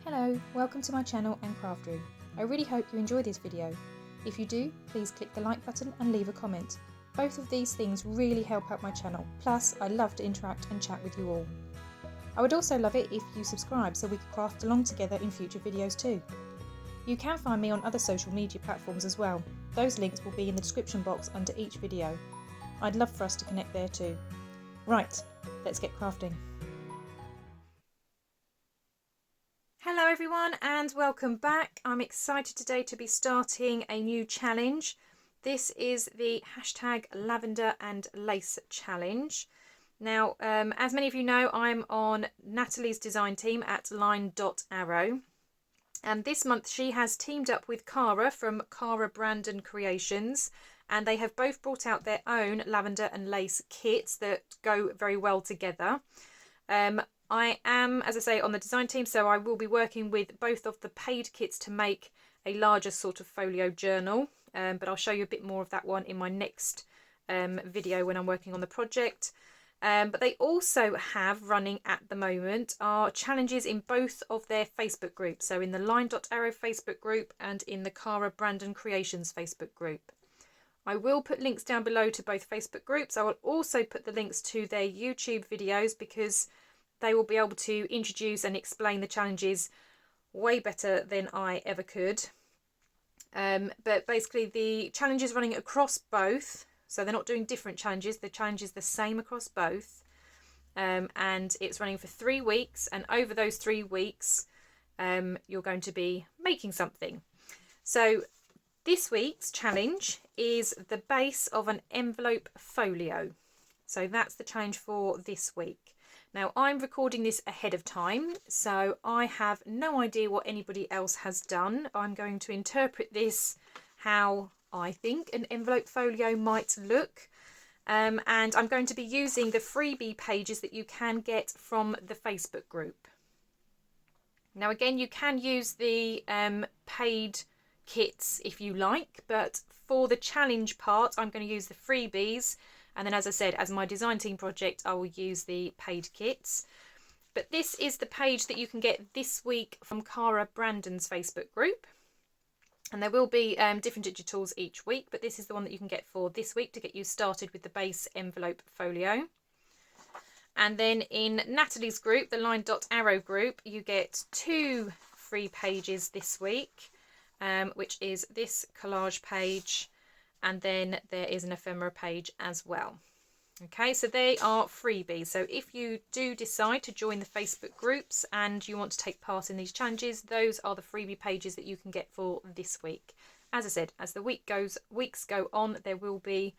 Hello, welcome to my channel and craft room. I really hope you enjoy this video. If you do, please click the like button and leave a comment. Both of these things really help out my channel, plus I love to interact and chat with you all. I would also love it if you subscribe so we could craft along together in future videos too. You can find me on other social media platforms as well. Those links will be in the description box under each video. I'd love for us to connect there too. Right, let's get crafting. Hello everyone and welcome back. I'm excited today to be starting a new challenge. This is the hashtag Lavender and Lace challenge. Now, as many of you know, I'm on Nathalie's design team at LineDotArrow. And this month she has teamed up with Cara from Cara Brand and Creations, and they have both brought out their own lavender and lace kits that go very well together. I am, as I say, on the design team, so I will be working with both of the paid kits to make a larger sort of folio journal, but I'll show you a bit more of that one in my next video when I'm working on the project. But they also have running at the moment are challenges in both of their Facebook groups, so in the LineDotArrow Facebook group and in the Cara Brand and Creations Facebook group. I will put links down below to both Facebook groups. I will also put the links to their YouTube videos because they will be able to introduce and explain the challenges way better than I ever could. But basically the challenge is running across both. So they're not doing different challenges. The challenge is the same across both. And it's running for 3 weeks. And over those 3 weeks, you're going to be making something. So this week's challenge is the base of an envelope folio. So that's the challenge for this week. Now I'm recording this ahead of time, so I have no idea what anybody else has done. I'm going to interpret this how I think an envelope folio might look, and I'm going to be using the freebie pages that you can get from the Facebook group. Now again, you can use the paid kits if you like, but for the challenge part I'm going to use the freebies, and then as I said, as my design team project I will use the paid kits. But this is the page that you can get this week from Cara Brandon's Facebook group. And there will be different digitals each week, but this is the one that you can get for this week to get you started with the base envelope folio. And then in Nathalie's group, the LineDotArrow group, you get 2 free pages this week, which is this collage page, and then there is an ephemera page as well. Okay, so they are freebies. So if you do decide to join the Facebook groups and you want to take part in these challenges, those are the freebie pages that you can get for this week. As I said, as the weeks go on, there will be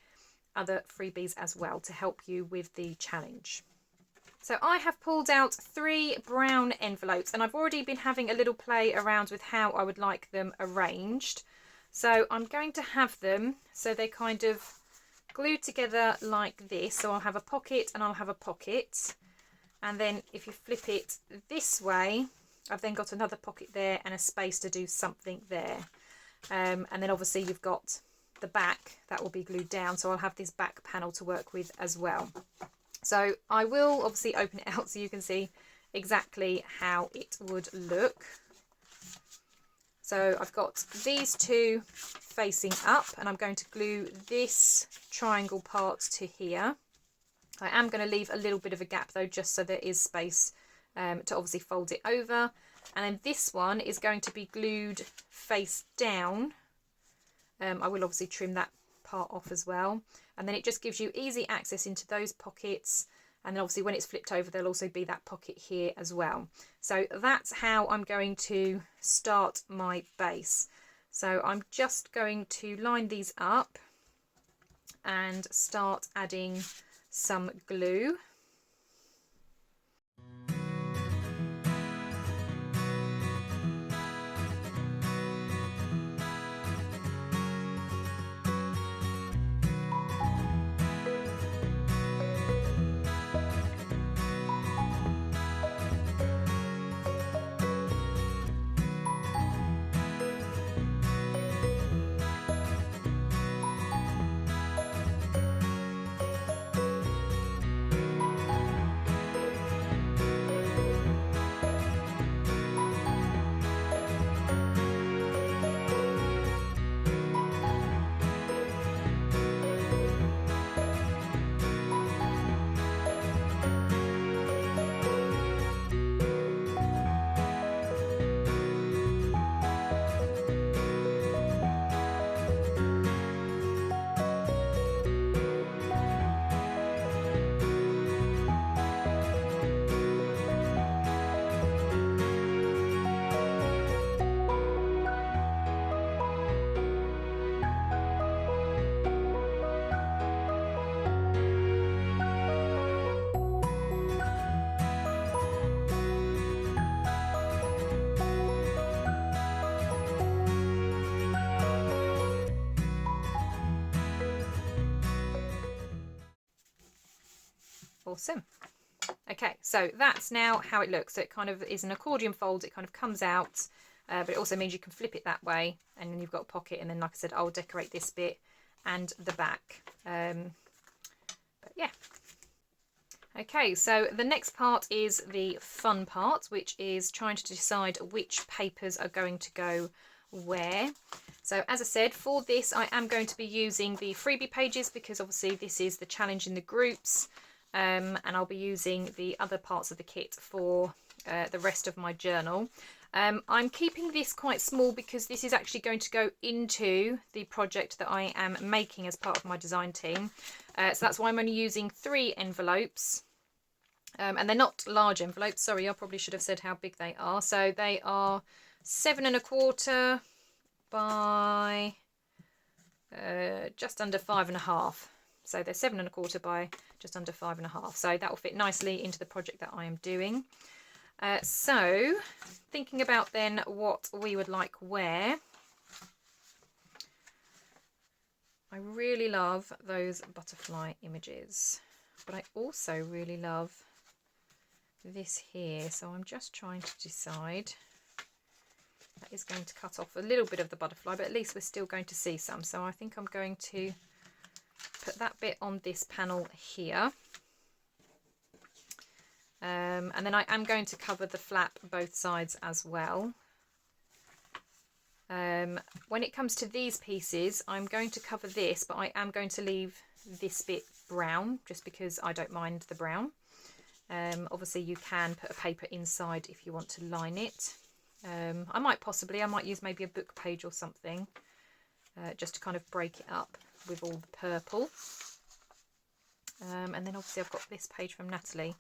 other freebies as well to help you with the challenge. So I have pulled out 3 brown envelopes, and I've already been having a little play around with how I would like them arranged. So I'm going to have them so they kind of glued together like this. So I'll have a pocket and I'll have a pocket, and then if you flip it this way, I've then got another pocket there and a space to do something there. And then obviously you've got the back that will be glued down, so I'll have this back panel to work with as well. So I will obviously open it out so you can see exactly how it would look. So I've got these 2 facing up, and I'm going to glue this triangle part to here. I am going to leave a little bit of a gap though, just so there is space to obviously fold it over. And then this one is going to be glued face down. I will obviously trim that part off as well. And then it just gives you easy access into those pockets. And then obviously when it's flipped over, there'll also be that pocket here as well. So that's how I'm going to start my base. So I'm just going to line these up and start adding some glue. Awesome. Okay, so that's now how it looks. So it kind of is an accordion fold. It kind of comes out, but it also means you can flip it that way, and then you've got a pocket. And then, like I said, I'll decorate this bit and the back. But yeah. Okay, so the next part is the fun part, which is trying to decide which papers are going to go where. So as I said, for this I am going to be using the freebie pages, because obviously this is the challenge in the groups, and I'll be using the other parts of the kit for the rest of my journal. I'm keeping this quite small because this is actually going to go into the project that I am making as part of my design team. So that's why I'm only using 3 envelopes. And they're not large envelopes. Sorry, I probably should have said how big they are. So they are 7 1/4 by just under 5 1/2. So they're 7 1/4 by just under 5 1/2. So that will fit nicely into the project that I am doing. So thinking about then what we would like where. I really love those butterfly images, but I also really love this here. So I'm just trying to decide. That is going to cut off a little bit of the butterfly, but at least we're still going to see some. So I think I'm going to put that bit on this panel here. And then I am going to cover the flap both sides as well. When it comes to these pieces, I'm going to cover this, but I am going to leave this bit brown just because I don't mind the brown. Obviously you can put a paper inside if you want to line it. I might use maybe a book page or something, just to kind of break it up with all the purple. And then obviously I've got this page from Nathalie.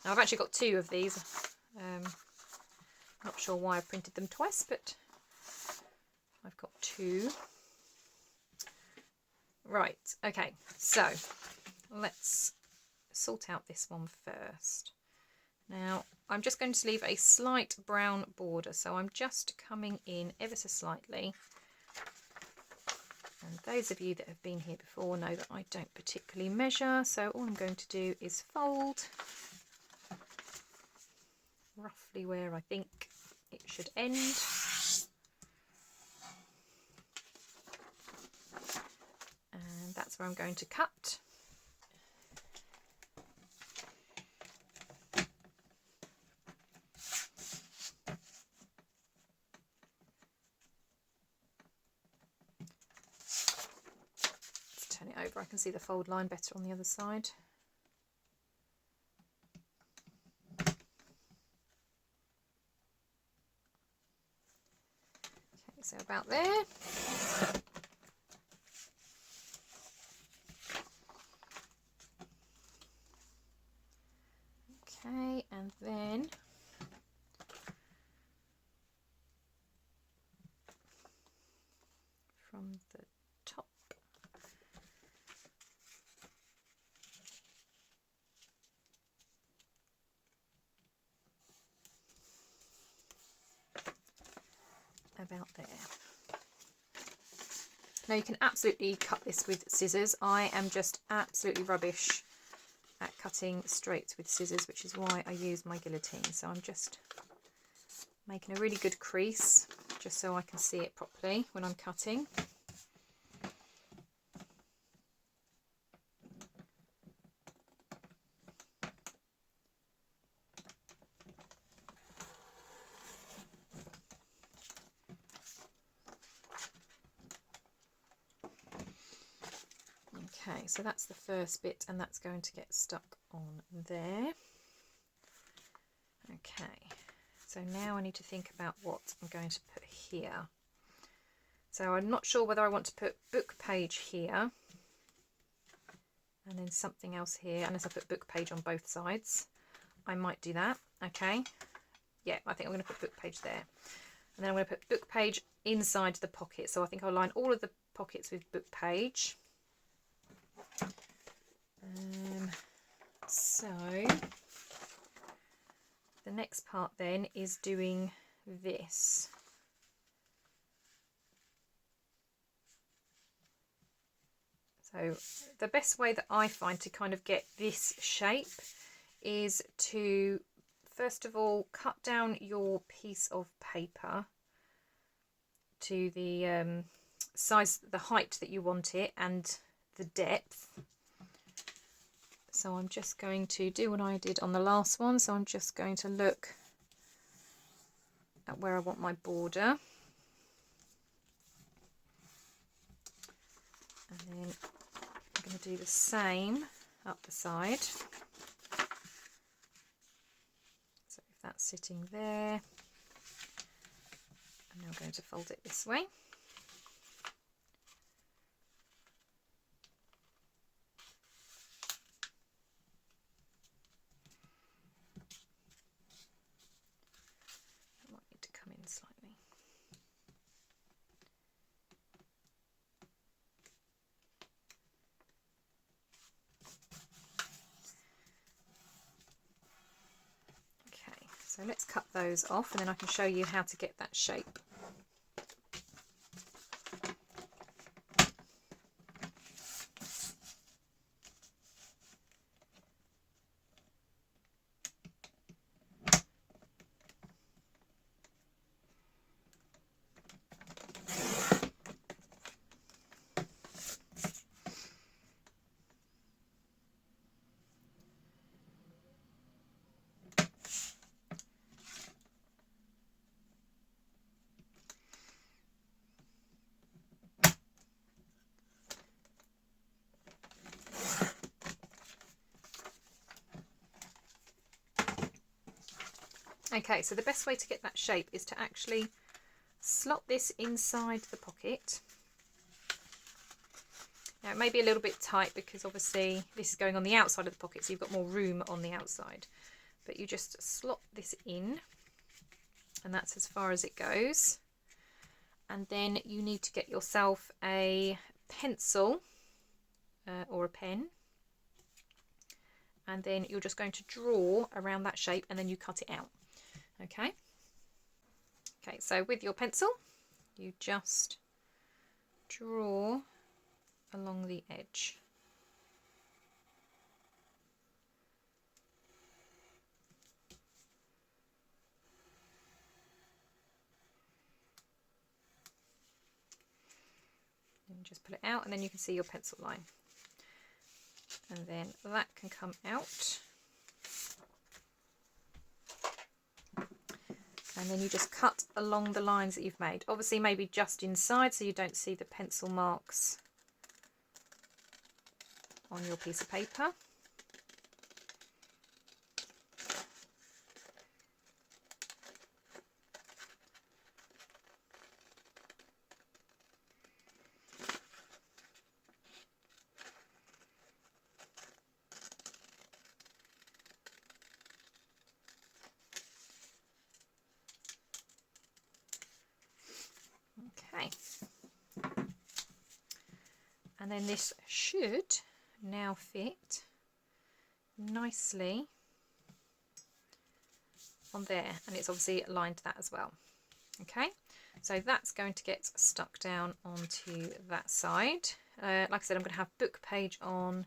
Now I've actually got 2 of these. Not sure why I've printed them twice, but I've got 2. Right, okay, so let's sort out this one first. Now I'm just going to leave a slight brown border, so I'm just coming in ever so slightly. And those of you that have been here before know that I don't particularly measure, so all I'm going to do is fold roughly where I think it should end. And that's where I'm going to cut. Turn it over, I can see the fold line better on the other side. Okay, so about there. Okay, and then from the top, about there. Now you can absolutely cut this with scissors. I am just absolutely rubbish at cutting straight with scissors, which is why I use my guillotine. So I'm just making a really good crease just so I can see it properly when I'm cutting. Okay, so that's the first bit, and that's going to get stuck on there. Okay, so now I need to think about what I'm going to put here. So I'm not sure whether I want to put book page here and then something else here, unless I put book page on both sides. I might do that. Okay, yeah, I think I'm going to put book page there, and then I'm going to put book page inside the pocket. So I think I'll line all of the pockets with book page. So the next part then is doing this. So the best way that I find to kind of get this shape is to first of all cut down your piece of paper to the size, the height that you want it and the depth. So I'm just going to do what I did on the last one. So I'm just going to look at where I want my border. And then I'm going to do the same up the side. So if that's sitting there, I'm now going to fold it this way. That might need to come in slightly. So let's cut those off and then I can show you how to get that shape. Okay, so the best way to get that shape is to actually slot this inside the pocket. Now it may be a little bit tight because obviously this is going on the outside of the pocket, so you've got more room on the outside. But you just slot this in and that's as far as it goes. And then you need to get yourself a pencil or a pen. And then you're just going to draw around that shape and then you cut it out. Okay. Okay, so with your pencil, you just draw along the edge. And just pull it out and then you can see your pencil line. And then that can come out. And then you just cut along the lines that you've made. Obviously maybe just inside so you don't see the pencil marks on your piece of paper. Okay, and then this should now fit nicely on there, and it's obviously aligned to that as well. Okay, so that's going to get stuck down onto that side. Like I said, I'm going to have book page on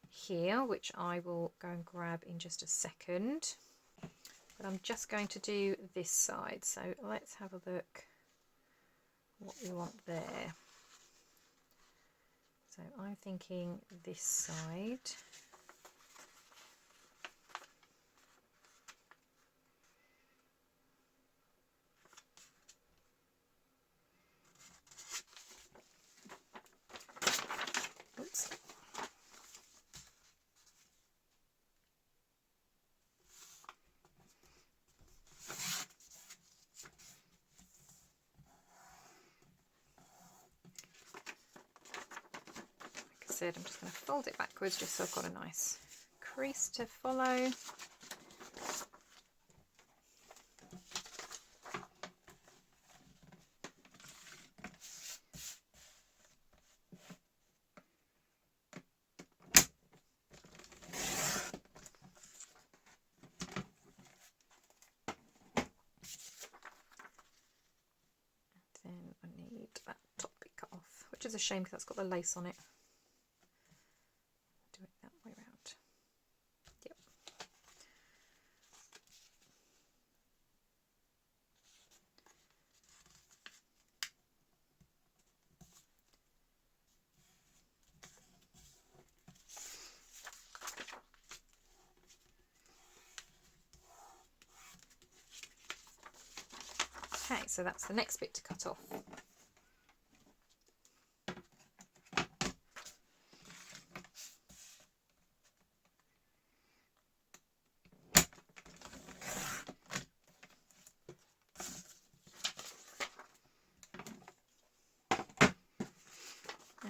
here, which I will go and grab in just a second, but I'm just going to do this side. So let's have a look what we want there. So I'm thinking this side. Oops. I'm just going to fold it backwards just so I've got a nice crease to follow. Then I need that top bit cut off, which is a shame because that's got the lace on it. Okay, so that's the next bit to cut off.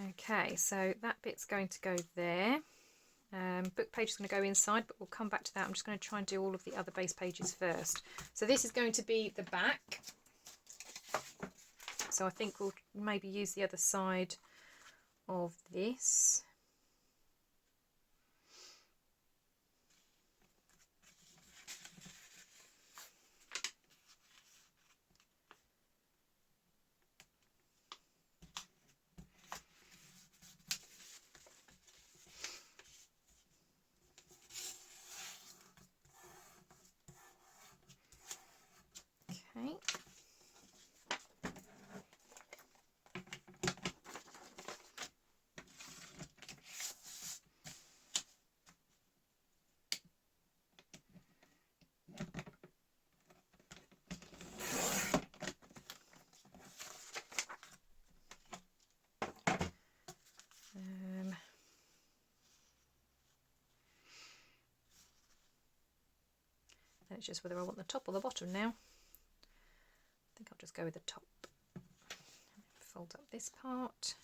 Okay, so that bit's going to go there. Book page is going to go inside, but we'll come back to that. I'm just going to try and do all of the other base pages first. So this is going to be the back. So I think we'll maybe use the other side of this. Okay. Then it's just whether I want the top or the bottom now. I think I'll just go with the top. Fold up this part.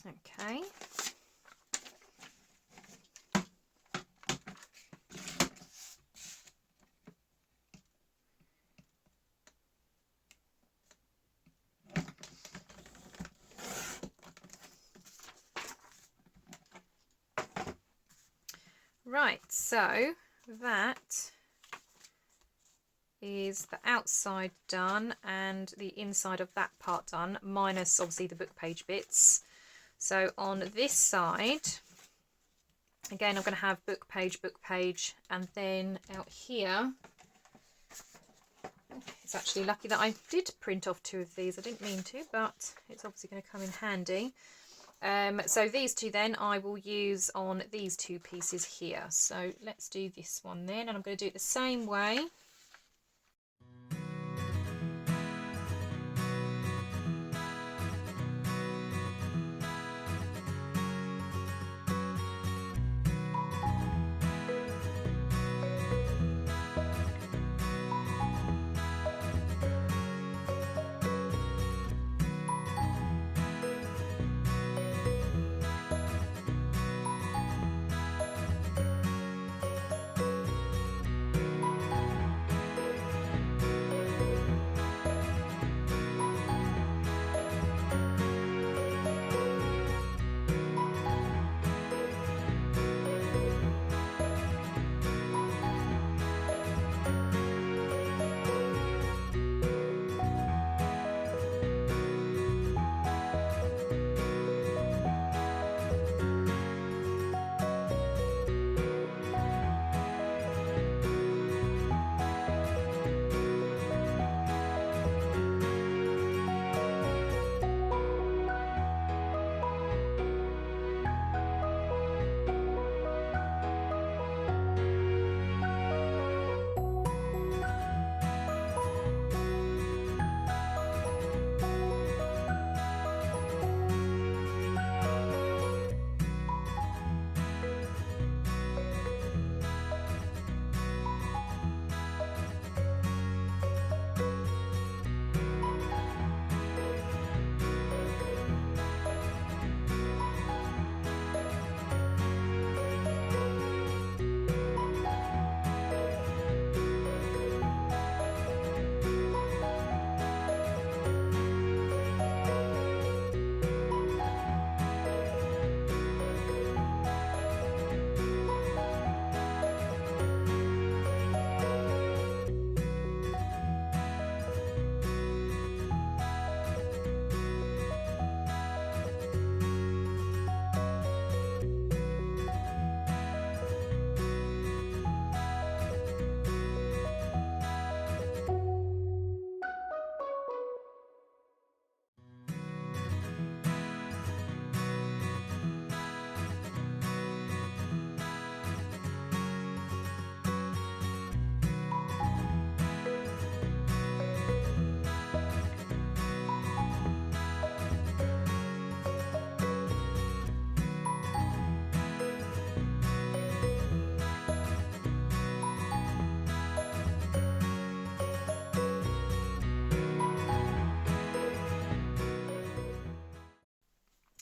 Okay. Right, so that is the outside done and the inside of that part done, minus obviously the book page bits. So on this side, again, I'm going to have book page, and then out here, it's actually lucky that I did print off 2 of these. I didn't mean to, but it's obviously going to come in handy. So these 2 then I will use on these 2 pieces here. So let's do this one then, and I'm going to do it the same way.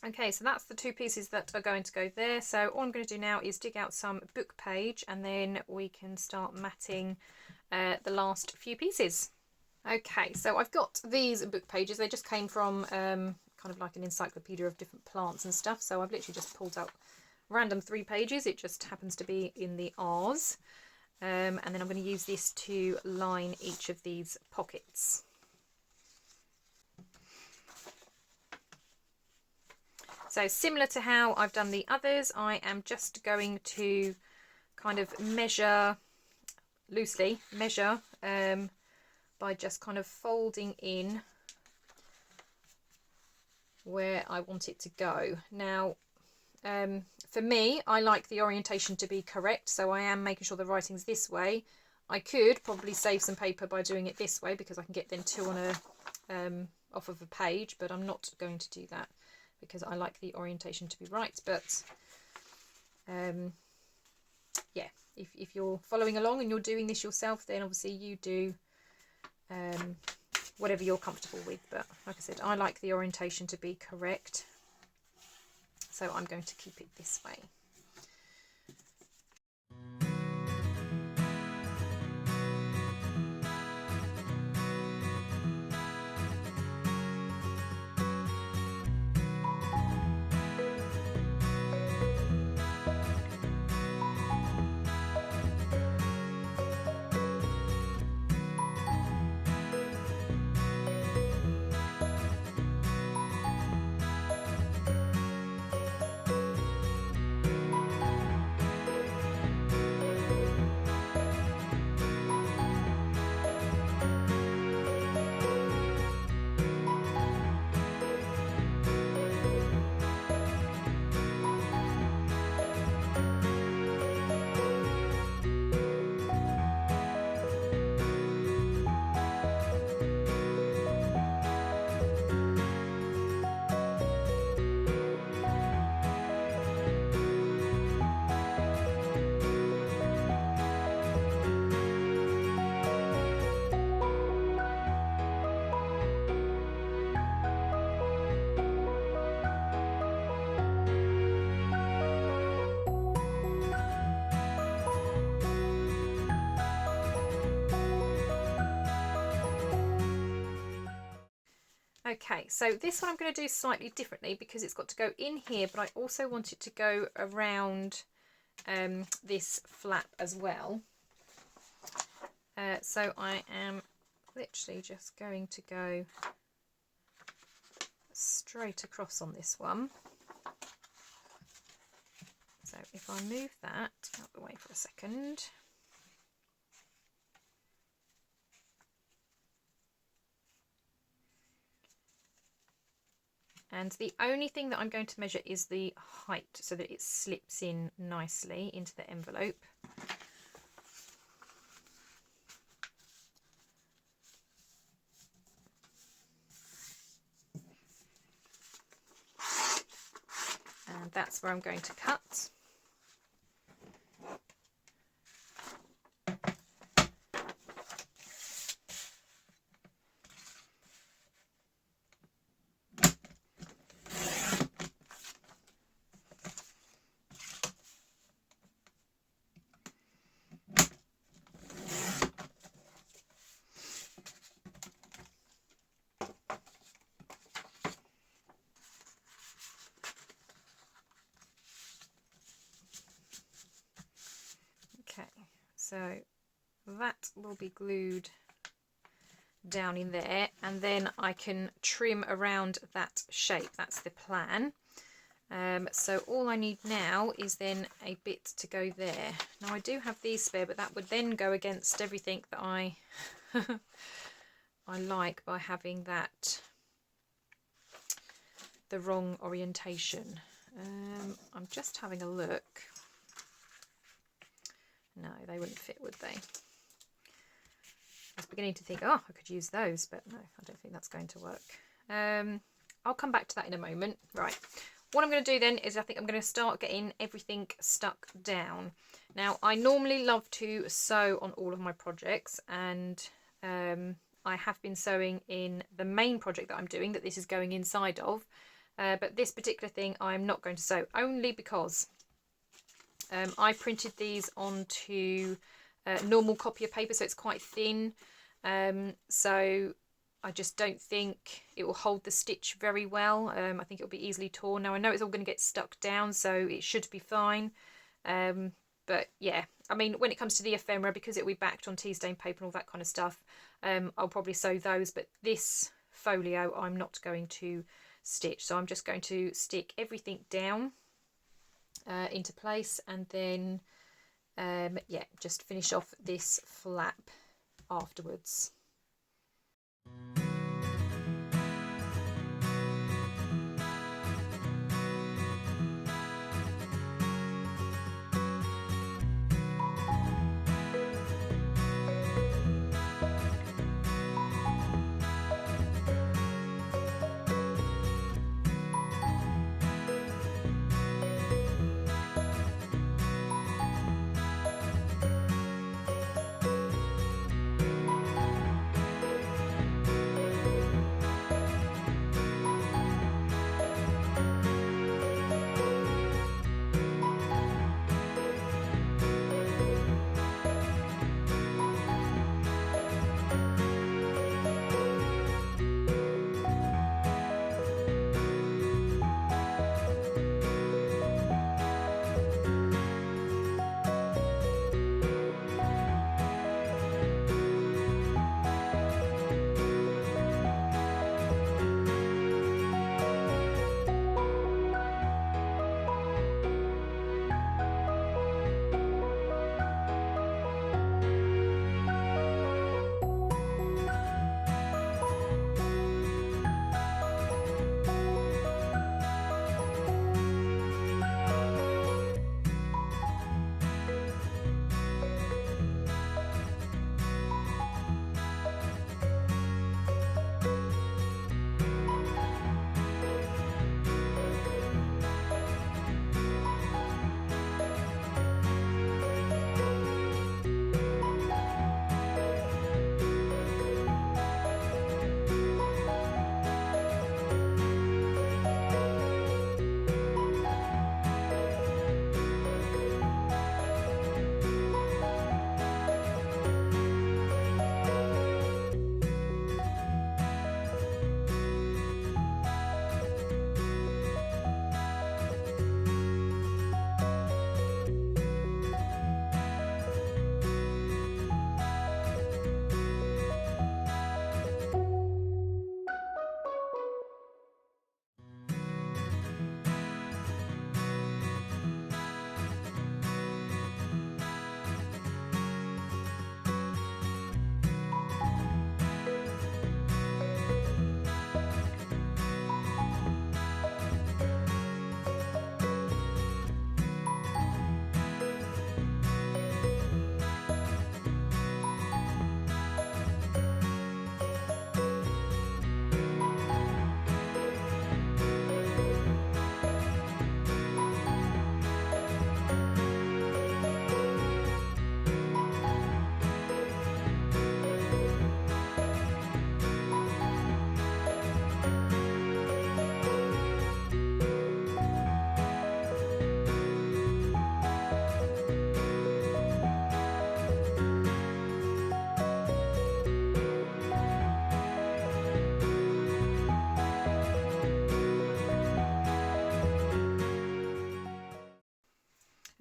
Okay, so that's the 2 pieces that are going to go there. So all I'm going to do now is dig out some book page, and then we can start matting the last few pieces. Okay, so I've got these book pages. They just came from kind of like an encyclopedia of different plants and stuff. So I've literally just pulled out random 3 pages. It just happens to be in the R's. And then I'm going to use this to line each of these pockets. So similar to how I've done the others, I am just going to kind of loosely measure by just kind of folding in where I want it to go. Now, for me, I like the orientation to be correct, so I am making sure the writing's this way. I could probably save some paper by doing it this way, because I can get then 2 on off of a page, but I'm not going to do that, because I like the orientation to be right. But yeah, if you're following along and you're doing this yourself, then obviously you do whatever you're comfortable with. But like I said, I like the orientation to be correct, so I'm going to keep it this way. Okay, so this one I'm going to do slightly differently, because it's got to go in here, but I also want it to go around this flap as well. So I am literally just going to go straight across on this one. So if I move that out the way for a second. And the only thing that I'm going to measure is the height, so that it slips in nicely into the envelope. And that's where I'm going to cut. So that will be glued down in there, and then I can trim around that shape. That's the plan. So all I need now is then a bit to go there. Now I do have these spare, but that would then go against everything that I I like by having that the wrong orientation. I'm just having a look. No, they wouldn't fit, would they? I was beginning to think, oh, I could use those, but no, I don't think that's going to work. I'll come back to that in a moment. Right, what I'm going to do then is I think I'm going to start getting everything stuck down. Now, I normally love to sew on all of my projects, and I have been sewing in the main project that I'm doing, that this is going inside of. But this particular thing I'm not going to sew, only because I printed these onto normal copy of paper, so it's quite thin. So I just don't think it will hold the stitch very well. I think it'll be easily torn. Now I know it's all going to get stuck down, so it should be fine. But yeah, I mean, when it comes to the ephemera, because it'll be backed on tea stain paper and all that kind of stuff, I'll probably sew those. But this folio I'm not going to stitch, so I'm just going to stick everything down into place, and then yeah, just finish off this flap afterwards.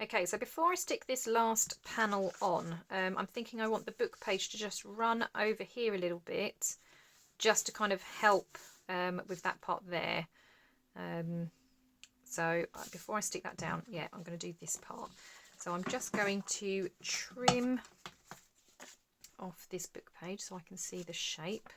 Okay, so before I stick this last panel on, I'm thinking I want the book page to just run over here a little bit, just to kind of help with that part there. So before I stick that down, yeah, I'm going to do this part. So I'm just going to trim off this book page so I can see the shape.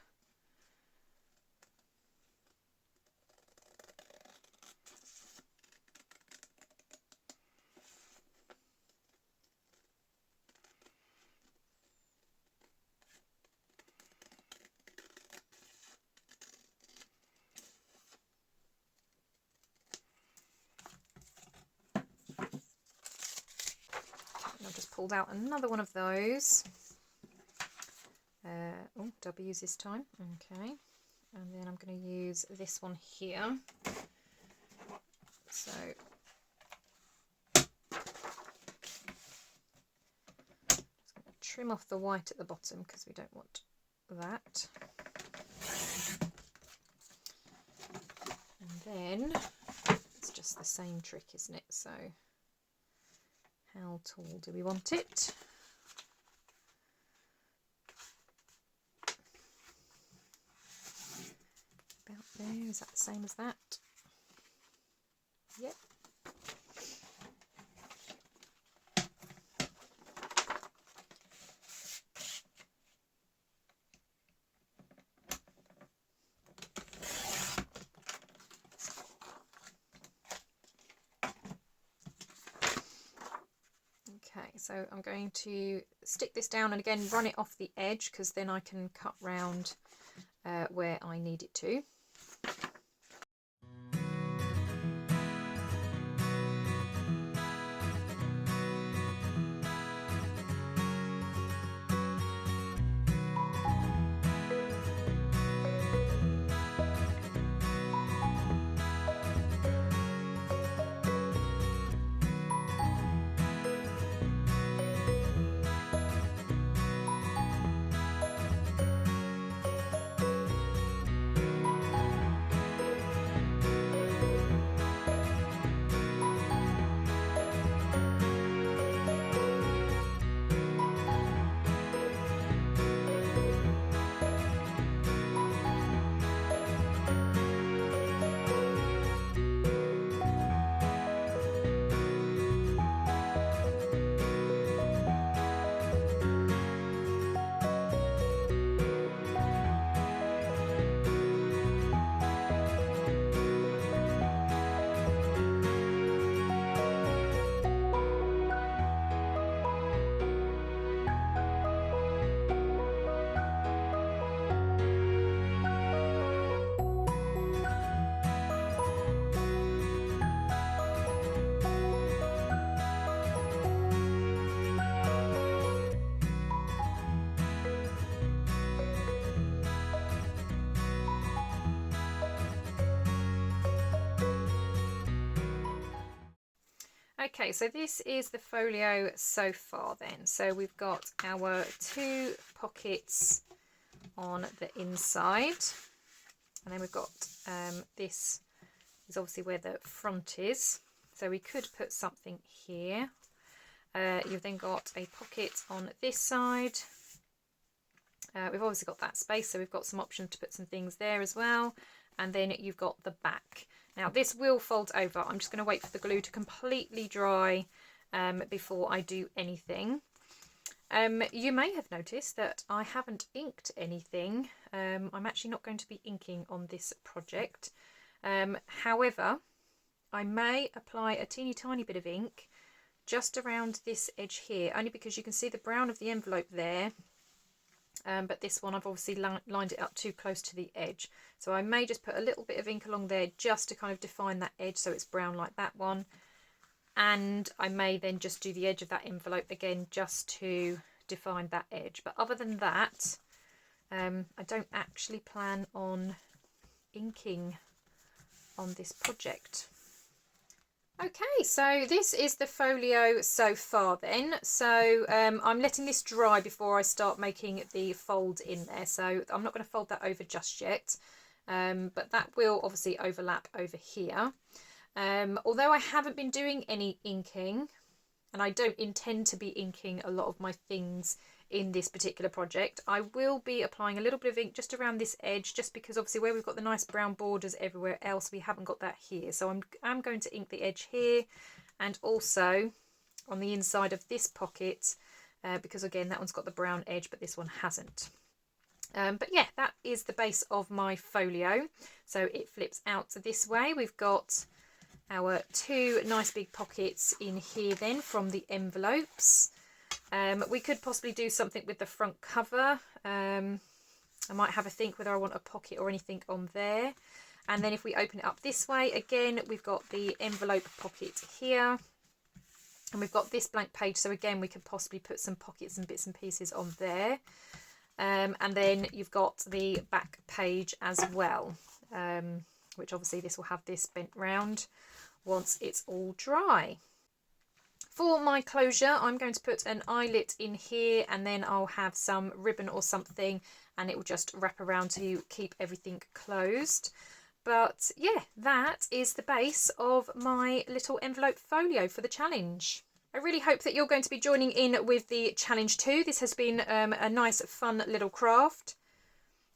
I've just pulled out another one of those. Oh, W's this time. Okay. And then I'm going to use this one here. trim off the white at the bottom because we don't want that. And then it's just the same trick, isn't it? So how tall do we want it? About there. Is that the same as that? Yep. Okay, so I'm going to stick this down and again run it off the edge because then I can cut round where I need it to. Okay, so this is the folio so far then. So we've got our 2 pockets on the inside, and then we've got this is obviously where the front is. So we could put something here. You've then got a pocket on this side. We've obviously got that space, so we've got some options to put some things there as well. And then you've got the back. Now this will fold over. I'm just going to wait for the glue to completely dry before I do anything. You may have noticed that I haven't inked anything. I'm actually not going to be inking on this project. However, I may apply a teeny tiny bit of ink just around this edge here, only because you can see the brown of the envelope there. But this one I've obviously lined it up too close to the edge, so I may just put a little bit of ink along there just to kind of define that edge so it's brown like that one, and I may then just do the edge of that envelope again just to define that edge. But other than that, I don't actually plan on inking on this project. Okay, so this is the folio so far then. So I'm letting this dry before I start making the fold in there. So I'm not going to fold that over just yet, but that will obviously overlap over here. Although I haven't been doing any inking, and I don't intend to be inking a lot of my things in this particular project, I will be applying a little bit of ink just around this edge, just because obviously where we've got the nice brown borders everywhere else, we haven't got that here. So I'm going to ink the edge here and also on the inside of this pocket, because again that one's got the brown edge but this one hasn't. But yeah, that is the base of my folio. So it flips out this way. We've got our 2 nice big pockets in here then from the envelopes. We could possibly do something with the front cover. I might have a think whether I want a pocket or anything on there. And then if we open it up this way, again, we've got the envelope pocket here. And we've got this blank page. So again, we could possibly put some pockets and bits and pieces on there. And then you've got the back page as well, which obviously this will have this bent round once it's all dry. For my closure, I'm going to put an eyelet in here, and then I'll have some ribbon or something, and it will just wrap around to keep everything closed. But yeah, that is the base of my little envelope folio for the challenge. I really hope that you're going to be joining in with the challenge too. This has been a nice, fun little craft.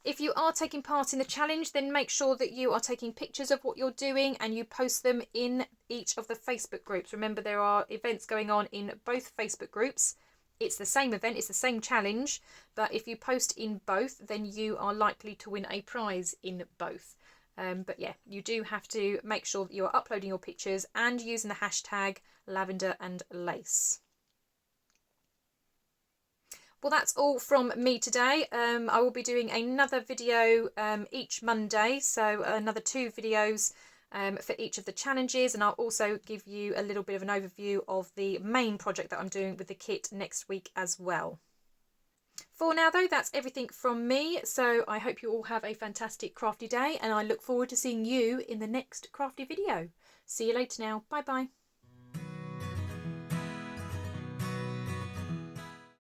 If you are taking part in the challenge, then make sure that you are taking pictures of what you're doing and you post them in each of the Facebook groups. Remember, there are events going on in both Facebook groups. It's the same event, it's the same challenge, but if you post in both, then you are likely to win a prize in both. But yeah, you do have to make sure that you are uploading your pictures and using the hashtag lavender and lace. Well, that's all from me today. I will be doing another video each Monday, so another 2 videos for each of the challenges, and I'll also give you a little bit of an overview of the main project that I'm doing with the kit next week as well. For now though, that's everything from me, so I hope you all have a fantastic crafty day, and I look forward to seeing you in the next crafty video. See you later now. Bye bye.